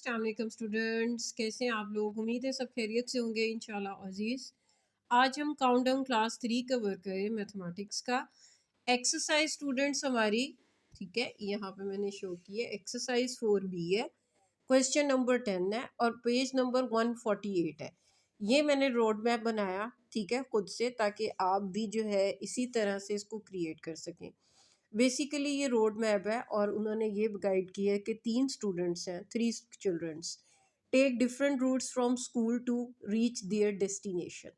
अस्सलाम वालेकुम स्टूडेंट्स, कैसे हैं आप लोग? उम्मीद है सब खैरियत से होंगे इंशाल्लाह अज़ीज़। आज हम काउंटडाउन क्लास 3 कवर करें मैथमेटिक्स का। एक्सरसाइज स्टूडेंट्स हमारी, ठीक है, यहाँ पे मैंने शो की है, एक्सरसाइज 4B है, क्वेश्चन नंबर 10 है और पेज नंबर 148 है। ये मैंने रोड मैप बनाया, ठीक है, खुद से, ताकि आप भी जो है इसी तरह से इसको क्रिएट कर सकें। बेसिकली ये रोड मैप है और उन्होंने ये गाइड किया है कि 3 स्टूडेंट्स हैं, 3 childrens take different routes from school to reach their destination.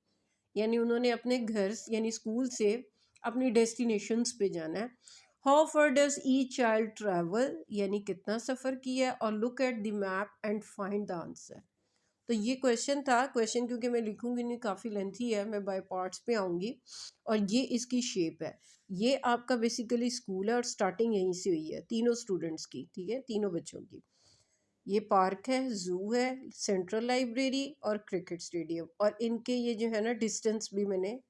यानी उन्होंने अपने घर यानी स्कूल से अपनी डेस्टिनेशंस पे जाना है। How far does each child travel, यानी कितना सफ़र किया, और look at the map and find the answer. तो ये क्वेश्चन था। क्वेश्चन क्योंकि मैं लिखूंगी नहीं, काफ़ी लेंथी है, मैं बाय पार्ट्स पे आऊँगी। और ये इसकी शेप है। ये आपका बेसिकली स्कूल है और स्टार्टिंग यहीं से हुई है तीनों स्टूडेंट्स की, ठीक है, तीनों बच्चों की। ये पार्क है, जू है, सेंट्रल लाइब्रेरी और क्रिकेट स्टेडियम, और इनके ये जो है ना डिस्टेंस भी मैंने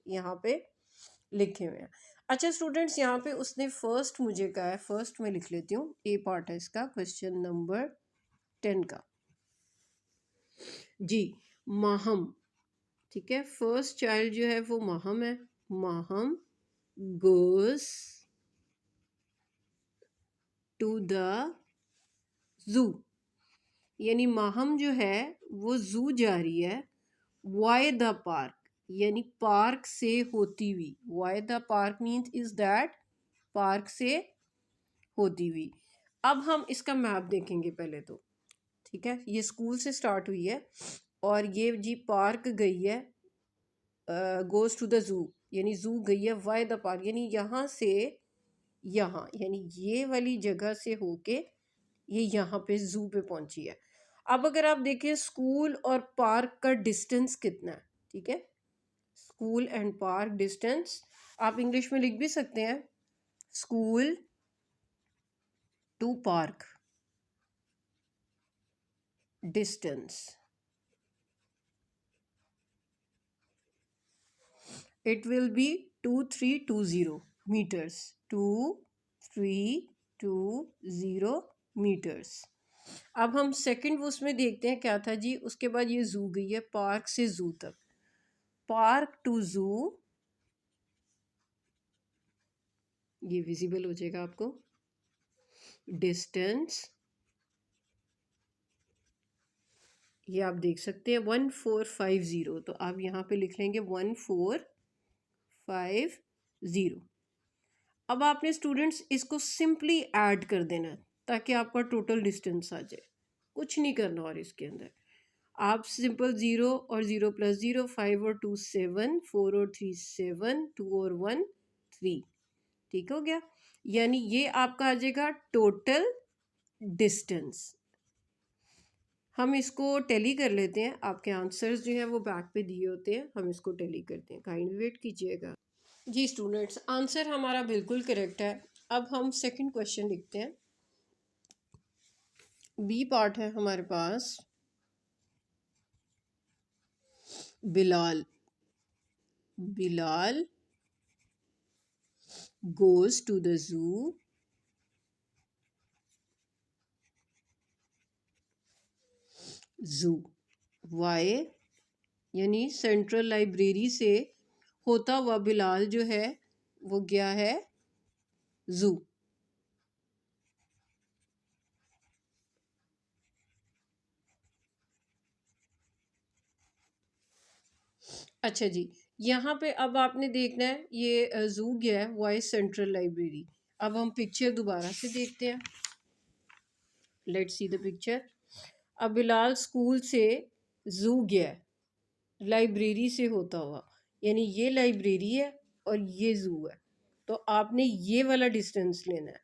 यहाँ पे लिखे हुए हैं। अच्छा स्टूडेंट्स, यहाँ पे उसने फर्स्ट मुझे कहा है, फर्स्ट मैं लिख लेती हूँ, ए पार्ट है इसका, क्वेश्चन नंबर 10 का जी। माहम, ठीक है, फर्स्ट चाइल्ड जो है वो माहम है। माहम गोes टू द जू, यानी माहम जो है वो जू जा रही है। वाई द पार्क, यानी पार्क से होती हुई। Why the park means is that, park से होती हुई। अब हम इसका मैप देखेंगे पहले तो, ठीक है। ये स्कूल से स्टार्ट हुई है और ये जी पार्क गई है, गोज टू द जू, यानी जू गई है। वाई द पार्क यानी यहाँ से यहाँ, यानी ये वाली जगह से होके ये यहाँ पे जू पे पहुंची है। अब अगर आप देखें स्कूल और पार्क का डिस्टेंस कितना है, ठीक है, स्कूल एंड पार्क डिस्टेंस आप इंग्लिश में लिख भी सकते हैं, school to park distance, it will be 2320 meters, 2320 meters। अब हम सेकंड उसमें देखते हैं क्या था जी। उसके बाद ये जू गई है, पार्क से जू तक, पार्क टू जू, ये विजिबल हो जाएगा आपको, डिस्टेंस ये आप देख सकते हैं 1450। तो आप यहाँ पे लिख लेंगे 1450। अब आपने स्टूडेंट्स इसको सिंपली ऐड कर देना है ताकि आपका टोटल डिस्टेंस आ जाए, कुछ नहीं करना। और इसके अंदर आप सिंपल 0 और 0 प्लस 0, 5 और 2 7, 4 और 3 7, 2 और 1 3, ठीक हो गया। यानी ये आपका आ जाएगा टोटल डिस्टेंस। हम इसको टैली कर लेते हैं, आपके आंसर्स जो हैं वो बैक पे दिए होते हैं, हम इसको टैली करते हैं, काइंड वेट कीजिएगा जी। स्टूडेंट्स आंसर हमारा बिल्कुल करेक्ट है। अब हम सेकंड क्वेश्चन लिखते हैं। बी पार्ट है हमारे पास, Bilal, Bilal goes to the zoo Y, यानी सेंट्रल लाइब्रेरी से होता हुआ बिलाल जो है वो गया है जू। अच्छा जी, यहाँ पे अब आपने देखना है ये जू गया है, वाई सेंट्रल लाइब्रेरी। अब हम पिक्चर दोबारा से देखते हैं, लेट्स सी द पिक्चर। अब बिलाल स्कूल से जू गया है लाइब्रेरी से होता हुआ, यानी ये लाइब्रेरी है और ये जू है। तो आपने ये वाला डिस्टेंस लेना है,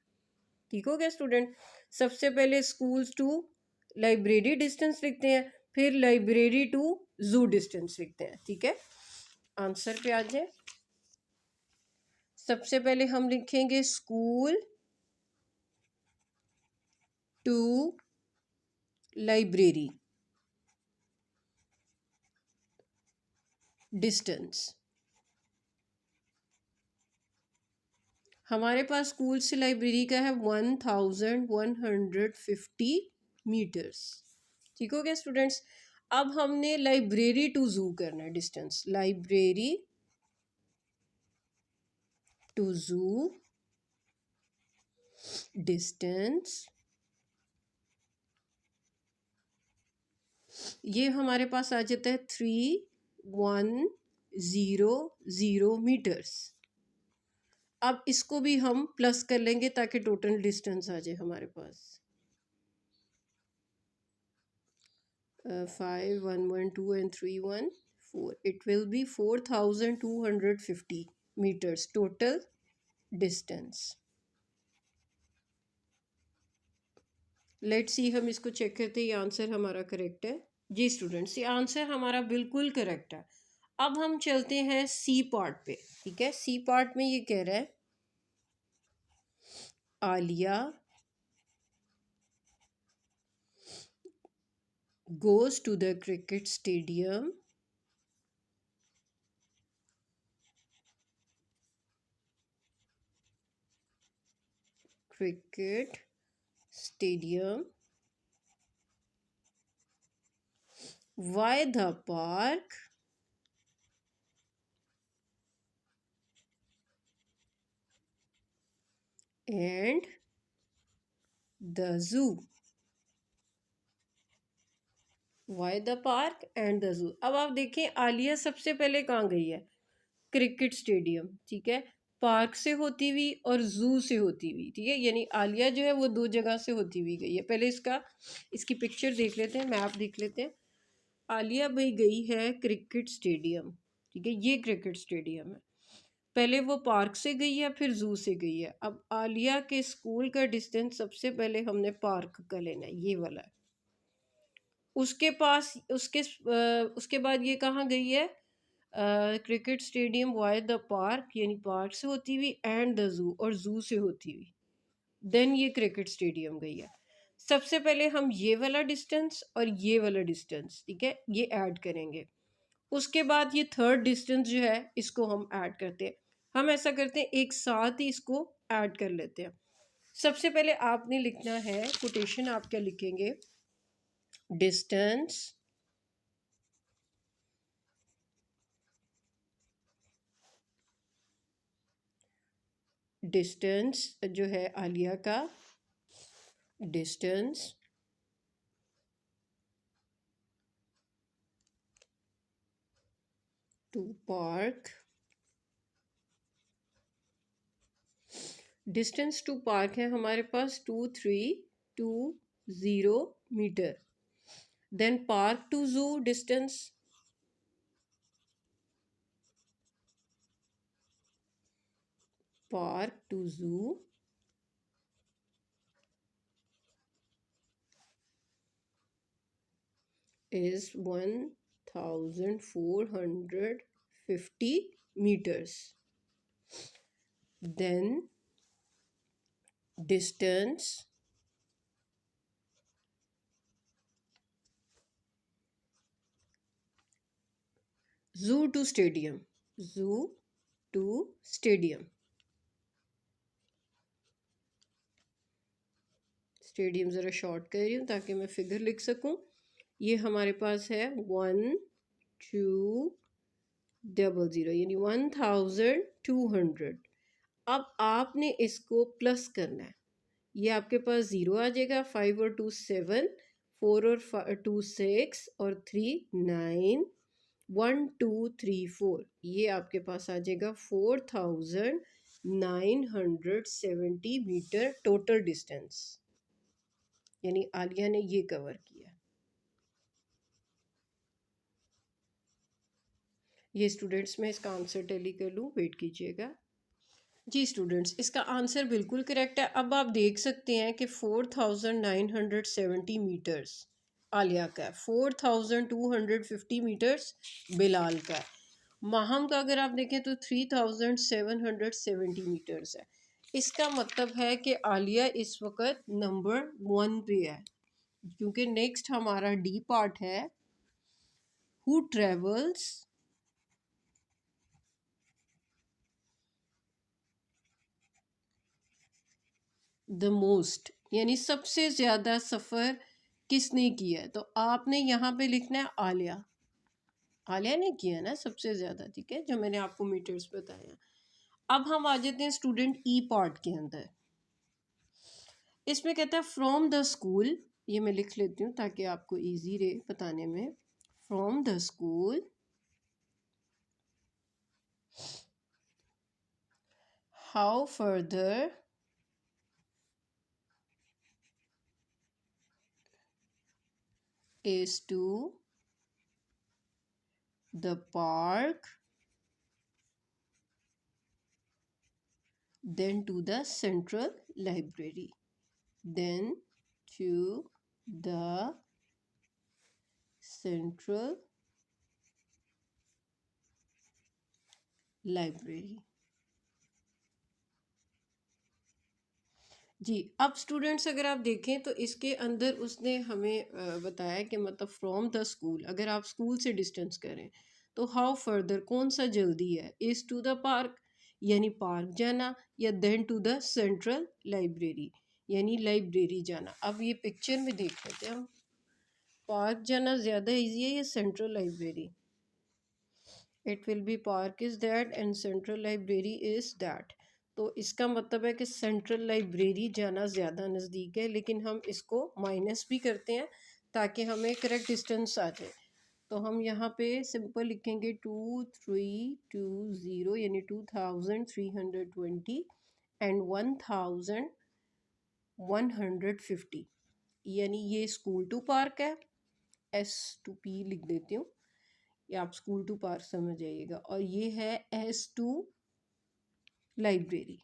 ठीक हो गया स्टूडेंट। सबसे पहले स्कूल्स टू लाइब्रेरी डिस्टेंस लिखते हैं, फिर लाइब्रेरी टू जू डिस्टेंस लिखते हैं, ठीक है। आंसर पे आ जाए। सबसे पहले हम लिखेंगे स्कूल टू लाइब्रेरी डिस्टेंस। हमारे पास स्कूल से लाइब्रेरी का है 1150 मीटर्स। ठीक हो गया स्टूडेंट्स। अब हमने लाइब्रेरी टू जू करना है distance, library to zoo distance, ये हमारे पास आ जाता है 3100 मीटर्स। अब इसको भी हम प्लस कर लेंगे ताकि टोटल डिस्टेंस आ जाए हमारे पास। 5 1 1 2 and 3 1 4, it will be 4250 meters total distance। Let's see, हम इसको चेक करते हैं ये आंसर हमारा करेक्ट है। जी स्टूडेंट्स, ये आंसर हमारा बिल्कुल करेक्ट है। अब हम चलते हैं सी पार्ट पे। ठीक है, सी पार्ट में ये कह रहा है Alia goes to the cricket stadium why the park and the zoo, why the park and the zoo। अब आप देखें आलिया सबसे पहले कहाँ गई है, क्रिकेट स्टेडियम। ठीक है, पार्क से होती हुई और जू से होती हुई। ठीक है, यानी आलिया जो है वो दो जगह से होती हुई गई है। पहले इसकी पिक्चर देख लेते हैं, मैप देख लेते हैं। आलिया भाई गई है क्रिकेट स्टेडियम। ठीक है, ये क्रिकेट स्टेडियम है। पहले वो पार्क से गई है, फिर जू से गई है। अब आलिया के स्कूल का डिस्टेंस सबसे पहले हमने पार्क का लेना है, ये वाला है। उसके पास उसके बाद ये कहाँ गई है, cricket stadium why the park, यानी पार्क से होती हुई, एंड द जू, और जू से होती हुई, देन ये क्रिकेट स्टेडियम गई है। सबसे पहले हम ये वाला डिस्टेंस और ये वाला डिस्टेंस, ठीक है, ये ऐड करेंगे। उसके बाद ये थर्ड डिस्टेंस जो है इसको हम ऐड करते हैं। हम ऐसा करते हैं, एक साथ ही इसको ऐड कर लेते हैं। सबसे पहले आपने लिखना है कोटेशन, आप क्या लिखेंगे, डिस्टेंस डिस्टेंस जो है आलिया का, distance to park, distance to park है हमारे पास 2320 metre. Then park to zoo distance, park to zoo is 1450 meters। Then distance zoo to stadium, zoo to stadium, stadium ज़रा शॉर्ट कर रही हूँ ताकि मैं फिगर लिख सकूँ। ये हमारे पास है 1200, यानी 1200। अब आपने इसको प्लस करना है, ये आपके पास ज़ीरो आ जाएगा, 5 और 2 7, 4 और 2 6 और 3 9, 1 2 3 4, ये आपके पास आ जाएगा 4970 मीटर टोटल डिस्टेंस, यानी आलिया ने ये कवर किया। ये स्टूडेंट्स, मैं इसका आंसर टैली कर लूँ, वेट कीजिएगा। जी स्टूडेंट्स, इसका आंसर बिल्कुल करेक्ट है। अब आप देख सकते हैं कि 4970 मीटर्स आलिया का है, 4250 मीटर्स बिलाल का है। माहम का अगर आप देखें तो 3770 मीटर्स है। इसका मतलब है कि आलिया इस वक्त नंबर 1 पे है, क्योंकि नेक्स्ट हमारा डी पार्ट है, हु ट्रेवल्स द मोस्ट, यानी सबसे ज़्यादा सफ़र किसने किया है, तो आपने यहाँ पे लिखना है आलिया। आलिया ने किया ना सबसे ज़्यादा, ठीक है, जो मैंने आपको मीटर्स बताया। अब हम आ जाते हैं स्टूडेंट ई पार्ट के अंदर। इसमें कहता है फ्रॉम द स्कूल, ये मैं लिख लेती हूँ ताकि आपको इजी रहे बताने में। From the school how further is to the park, then to the central library, then to the central library। जी, अब स्टूडेंट्स अगर आप देखें तो इसके अंदर उसने हमें बताया कि मतलब फ्रॉम द स्कूल, अगर आप स्कूल से डिस्टेंस करें तो हाउ फर्दर कौन सा जल्दी है, इज़ टू द पार्क यानी पार्क जाना, या then to the central library यानी लाइब्रेरी जाना। अब ये पिक्चर में देख लेते हैं हम, पार्क जाना ज़्यादा ईजी है या central library? It will be park is that and central library is that. तो इसका मतलब है कि सेंट्रल लाइब्रेरी जाना ज़्यादा नज़दीक है, लेकिन हम इसको माइनस भी करते हैं ताकि हमें करेक्ट डिस्टेंस आ जाए। तो हम यहाँ पे सिंपल लिखेंगे 2320 यानी 2320 एंड 1150 यानी ये स्कूल टू पार्क है, एस टू पी लिख देती हूँ, या आप स्कूल टू पार्क समझ जाइएगा, और ये है एस टू लाइब्रेरी।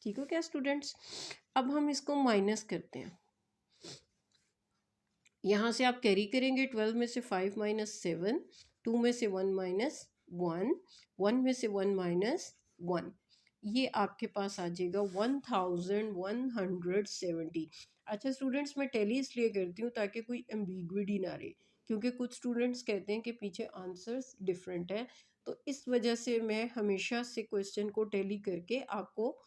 ठीक हो क्या स्टूडेंट्स? अब हम इसको माइनस करते हैं। यहाँ से आप कैरी करेंगे, 12 में से 5 माइनस 7, 2 में से 1 माइनस 1, 1 में से 1 माइनस 1, ये आपके पास आ जाएगा 1170। अच्छा स्टूडेंट्स, मैं टैली इसलिए करती हूँ ताकि कोई एम्बिग्विटी ना रहे, क्योंकि कुछ स्टूडेंट्स कहते हैं कि पीछे आंसर्स डिफरेंट है, तो इस वजह से मैं हमेशा से क्वेश्चन को टैली करके आपको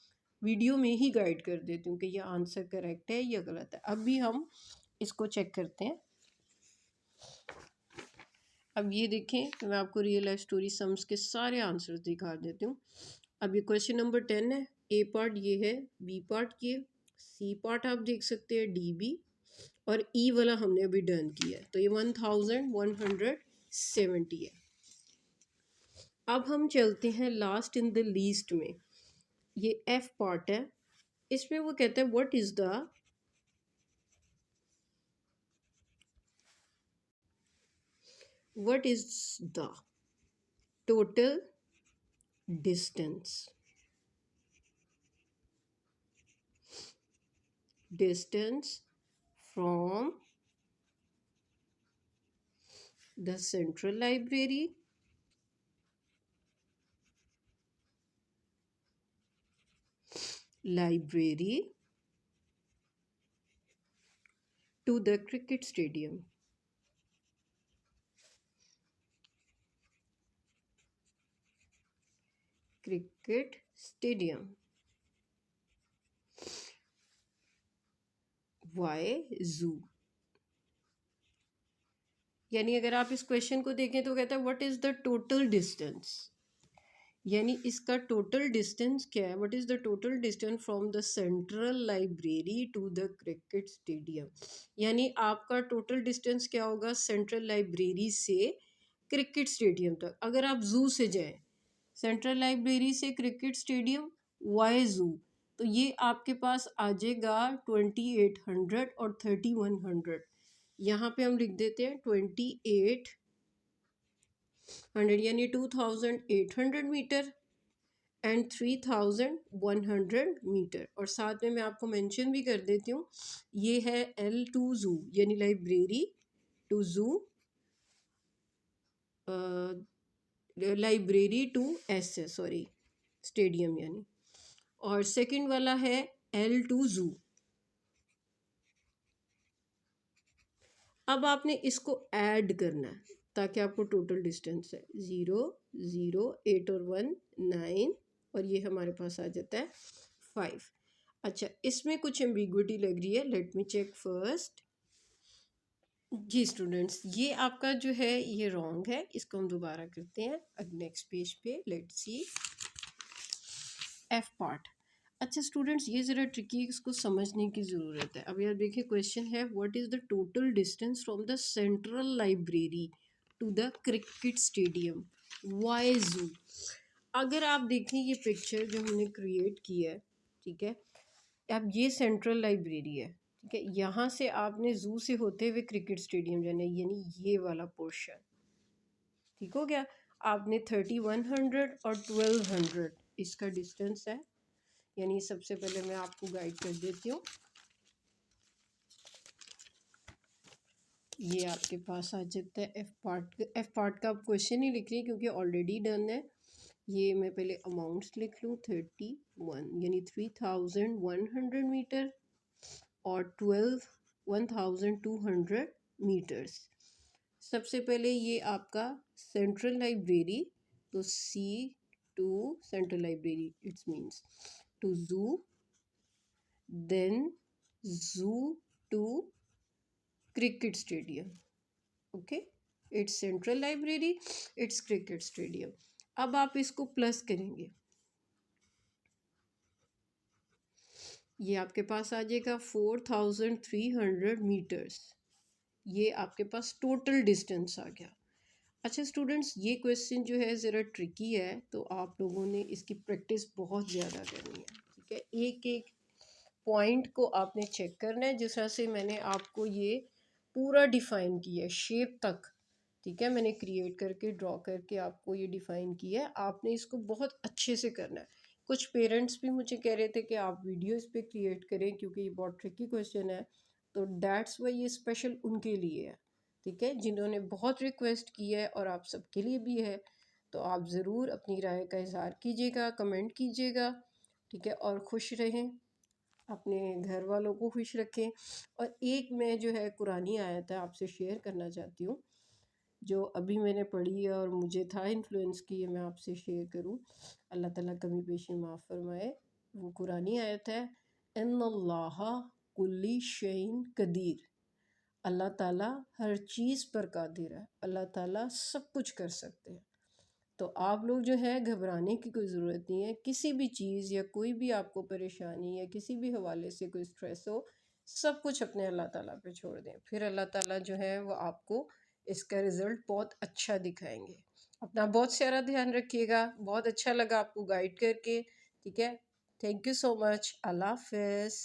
वीडियो में ही गाइड कर देती हूँ कि यह आंसर करेक्ट है या गलत है। अब भी हम इसको चेक करते हैं। अब ये देखें, तो मैं आपको रियल लाइफ स्टोरी सम्स के सारे आंसर्स दिखा देती हूँ। अब ये क्वेश्चन नंबर 10 है, ए पार्ट ये है, बी पार्ट ये, सी पार्ट आप देख सकते हैं डी बी, और ई वाला हमने अभी डन किया है, तो ये 1170 है। अब हम चलते हैं लास्ट इन द लीस्ट में, ये एफ पार्ट है। इसमें वो कहते हैं what is the total distance from the central library to the cricket stadium। cricket stadium। why zoo, यानी अगर आप इस क्वेश्चन को देखें तो कहता है what is the total distance, यानी इसका टोटल डिस्टेंस क्या है, what is the total distance from the central library to the cricket stadium, यानी आपका टोटल डिस्टेंस क्या होगा सेंट्रल लाइब्रेरी से क्रिकेट स्टेडियम तक। अगर आप जू से जाएं, सेंट्रल लाइब्रेरी से क्रिकेट स्टेडियम, वाई जू, तो ये आपके पास आ जाएगा 2800 और 3100। यहाँ पे हम लिख देते हैं 2800 यानी 2800 मीटर एंड 3100 मीटर, और साथ में मैं आपको मेंशन भी कर देती हूँ, ये है एल टू जू यानी library to zoo, library to S sorry stadium यानी, और सेकंड वाला है एल टू जू। अब आपने इसको ऐड करना है ताकि आपको टोटल डिस्टेंस है 0 0 8 और 1 9, और ये हमारे पास आ जाता है 5। अच्छा, इसमें कुछ एम्बिग्विटी लग रही है, लेट मी चेक फर्स्ट। जी स्टूडेंट्स, ये आपका जो है ये रॉन्ग है, इसको हम दोबारा करते हैं। अब नेक्स्ट पेज पे लेट्स सी एफ पार्ट। अच्छा स्टूडेंट्स, ये ज़रा ट्रिकी है, इसको समझने की ज़रूरत है। अब यार देखिए, क्वेश्चन है what is the total distance from the central library to the cricket stadium via zoo. अगर आप देखें ये पिक्चर जो हमने क्रिएट की है, ठीक है, अब ये सेंट्रल लाइब्रेरी है, ठीक है, यहाँ से आपने ज़ू से होते हुए क्रिकेट स्टेडियम जाना है, यानी ये वाला पोर्शन, ठीक हो गया। आपने 3100 और 1200 इसका डिस्टेंस है, यानी सबसे पहले मैं आपको गाइड कर देती हूँ। ये आपके पास आ जाता है एफ पार्ट। एफ पार्ट का आप क्वेश्चन ही लिख रही है क्योंकि ऑलरेडी डन है। ये मैं पहले अमाउंट्स लिख लूँ, 31 यानी 3100 मीटर और 1200 मीटर्स। सबसे पहले ये आपका सेंट्रल लाइब्रेरी, तो C to central library it's means to zoo, then zoo to cricket stadium. Okay, it's central library, it's cricket stadium. अब आप इसको प्लस करेंगे, ये आपके पास आ जाएगा 4300 मीटर्स। ये आपके पास टोटल डिस्टेंस आ गया। अच्छा स्टूडेंट्स, ये क्वेश्चन जो है ज़रा ट्रिकी है, तो आप लोगों ने इसकी प्रैक्टिस बहुत ज़्यादा करनी है, ठीक है। एक एक पॉइंट को आपने चेक करना है, जिस तरह से मैंने आपको ये पूरा डिफ़ाइन किया है शेप तक, ठीक है, मैंने क्रिएट करके ड्रॉ करके आपको ये डिफ़ाइन किया है। आपने इसको बहुत अच्छे से करना है। कुछ पेरेंट्स भी मुझे कह रहे थे कि आप वीडियो इस पर क्रिएट करें क्योंकि ये बहुत ट्रिकी क्वेश्चन है, तो दैट्स वाई ये स्पेशल उनके लिए है, ठीक है, जिन्होंने बहुत रिक्वेस्ट की है और आप सबके लिए भी है। तो आप ज़रूर अपनी राय का इज़हार कीजिएगा, कमेंट कीजिएगा, ठीक है, और खुश रहें, अपने घर वालों को खुश रखें। और एक मैं जो है कुरानी आयत है आपसे शेयर करना चाहती हूँ, जो अभी मैंने पढ़ी है और मुझे था इन्फ्लुएंस की, ये मैं आपसे शेयर करूँ। अल्लाह ताला कमी पेशी माफ़ फरमाए। वो कुरानी आयत है, इन्नल्लाह कुल्ली शैइन कदीर। अल्लाह ताला हर चीज़ पर कादिर है, अल्लाह ताला सब कुछ कर सकते हैं। तो आप लोग जो है घबराने की कोई ज़रूरत नहीं है। किसी भी चीज़ या कोई भी आपको परेशानी या किसी भी हवाले से कोई स्ट्रेस हो, सब कुछ अपने अल्लाह ताला पे छोड़ दें, फिर अल्लाह ताला जो है वो आपको इसका रिज़ल्ट बहुत अच्छा दिखाएंगे। अपना बहुत सारा ध्यान रखिएगा। बहुत अच्छा लगा आपको गाइड करके, ठीक है। Thank you so much. Allah हाफ़िज़।